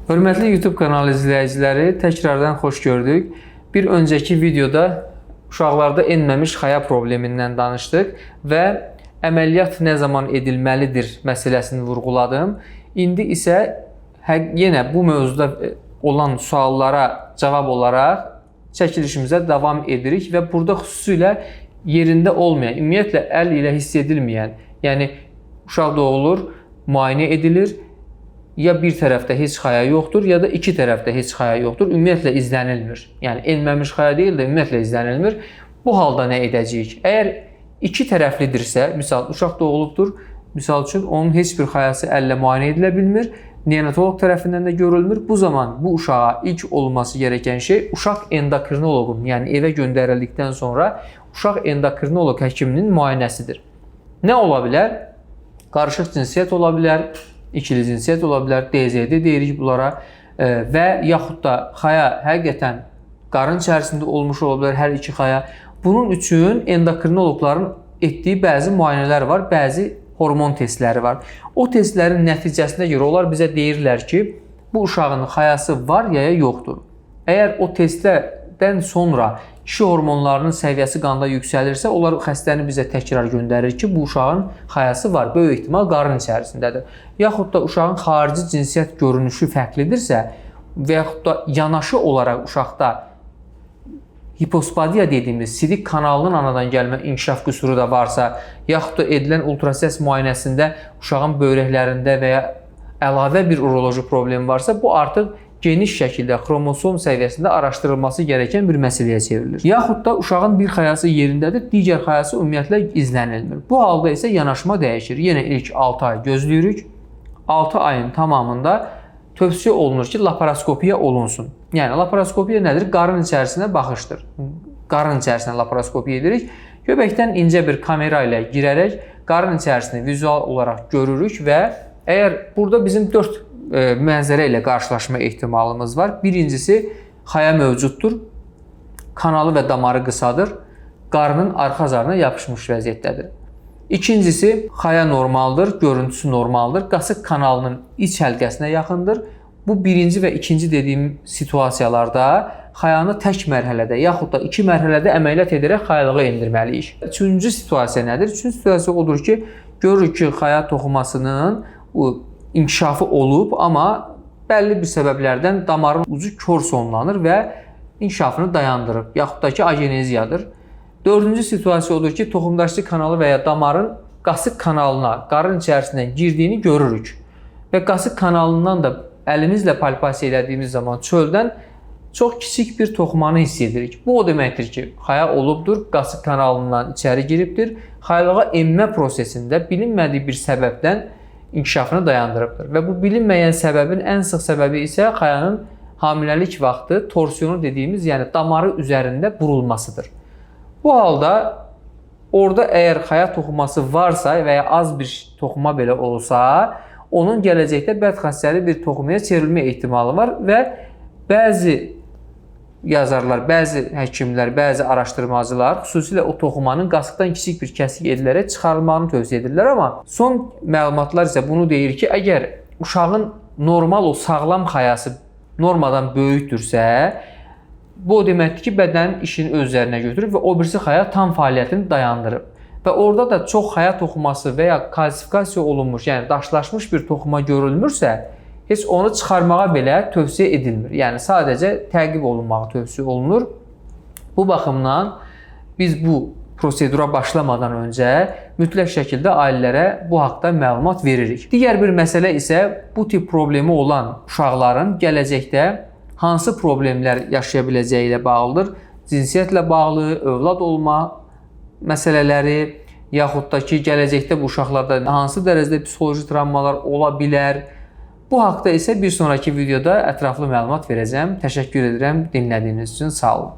Hörmətli YouTube kanalı izləyiciləri, təkrardan xoş gördük. Bir öncəki videoda uşaqlarda enməmiş xaya problemindən danışdıq və əməliyyat nə zaman edilməlidir məsələsini vurğuladım. İndi isə yenə bu mövzuda olan suallara cavab olaraq çəkilişimizə davam edirik və burada xüsusilə yerində olmayan, ümumiyyətlə əl ilə hiss edilməyən, yəni uşaq doğulur, müayinə edilir, ya bir tərəfdə heç xaya yoxdur, ya da iki tərəfdə heç xaya yoxdur, ümumiyyətlə izlənilmir. Yəni enməmiş xaya deyil də ümumiyyətlə izlənilmir. Bu halda nə edəcəyik? Əgər iki tərəflidirsə, misal uşaq doğulubdur, misal üçün onun heç bir xayası əllə müayinə edilə bilmir, neonatoloq tərəfindən də görülmür. Bu zaman bu uşağa ilk olması gerəkən şey uşaq endokrinoloqun, yəni evə göndərildikdən sonra uşaq endokrinoloq həkiminin müayinəsidir. Nə ola bilər? Qarışıq cinsiyyət ola bilər, ikili cinsiyyət ola bilər, DZD deyirik bunlara və yaxud da xaya həqiqətən qarın içərisində olmuş ola bilər, hər iki xaya. Bunun üçün endokrinoloqların etdiyi bəzi müayinələr var, bəzi hormon testləri var. O testlərin nəticəsinə görə onlar bizə deyirlər ki, bu uşağın xayası var ya yoxdur. Əgər o testlərdən sonra kişi hormonlarının səviyyəsi qanda yüksəlirsə, onlar xəstəni bizə təkrar göndərir ki, bu uşağın xayası var, böyük ehtimal qarın içərisindədir. Yaxud da uşağın xarici cinsiyyət görünüşü fərqlidirsə və yaxud da yanaşı olaraq uşaqda hipospadiya dediyimiz sidik kanalının anadan gəlmə inkişaf qüsuru da varsa, yaxud da edilən ultrasəs müayinəsində uşağın böyrəklərində və ya əlavə bir uroloji problem varsa, bu artıq geniş şəkildə xromosom səviyyəsində araşdırılması gerəkən bir məsələyə çevrilir. Yaxud da uşağın bir xayası yerindədir, digər xayası ümumiyyətlə izlənilmir. Bu halda isə yanaşma dəyişir. Yenə ilk 6 ay gözləyirik. 6 ayın tamamında tövsiyə olunur ki, laparoskopiya olunsun. Yəni laparoskopiya nədir? Qarın içərisinə baxışdır. Qarın içərisinə laparoskopiya edirik. Göbəkdən incə bir kamera ilə girərək qarın içərisini vizual olaraq görürük və əgər burada bizim 4 mənzərə ilə qarşılaşma ehtimalımız var. Birincisi, xaya mövcuddur, kanalı və damarı qısadır, qarının arxa zarına yapışmış vəziyyətdədir. İkincisi, xaya normaldır, görüntüsü normaldır, qasıq kanalının iç həlqəsinə yaxındır. Bu birinci və ikinci dediyim situasiyalarda xayanı tək mərhələdə yaxud da 2 mərhələdə əməliyyat edərək xayalığa endirməliyik. Üçüncü situasiya nədir? Üçüncü situasiya odur ki, görürük ki, xaya toxumasının inkişafı olub, amma bəlli bir səbəblərdən damarın ucu kör sonlanır və inkişafını dayandırıb, yaxud da ki, ageneziyadır. Dördüncü situasiya odur ki, toxumdaşçı kanalı və ya damarın qasıq kanalına, qarın içərisindən girdiyini görürük. Və qasıq kanalından da əlimizlə palpasiya elədiyimiz zaman çöldən çox kiçik bir toxumanı hiss edirik. Bu o deməkdir ki, xaya olubdur, qasıq kanalından içəri giribdir, xayalığa enmə prosesində bilinmədiyi bir səbəbdən inkişafını dayandırıbdır. Və bu bilinməyən səbəbin ən sıx səbəbi isə xayanın hamiləlik vaxtı torsiyonu dediyimiz, yəni damarı üzərində burulmasıdır. Bu halda orada əgər xaya toxuması varsa və ya az bir toxuma belə olsa, onun gələcəkdə bədxassəli bir toxumaya çevrilmə ehtimalı var və bəzi yazarlar, bəzi həkimlər, bəzi araşdırmacılar xüsusilə o toxumanın qasıqdan kiçik bir kəsik edilərək çıxarılmağını tövsiyə edirlər. Amma son məlumatlar isə bunu deyir ki, əgər uşağın normal o sağlam xayası normadan böyükdürsə, bu o deməkdir ki, bədən işini öz üzərinə götürüb və o birisi xaya tam fəaliyyətini dayandırıb. Və orada da çox xaya toxuması və ya kalsifikasiya olunmuş, yəni daşlaşmış bir toxuma görülmürsə, heç onu çıxarmağa belə tövsiyə edilmir. Yəni sadəcə təqib olunmağı tövsiyə olunur. Bu baxımdan biz bu prosedura başlamadan öncə mütləq şəkildə ailələrə bu haqda məlumat veririk. Digər bir məsələ isə bu tip problemi olan uşaqların gələcəkdə hansı problemlər yaşaya biləcəyi ilə bağlıdır. Cinsiyyətlə bağlı, övlad olma məsələləri, yaxud da ki, gələcəkdə bu uşaqlarda hansı dərəcədə psixoloji travmalar ola bilər. Bu haqda isə bir sonraki videoda ətraflı məlumat verəcəm. Təşəkkür edirəm dinlədiyiniz üçün, sağ olun.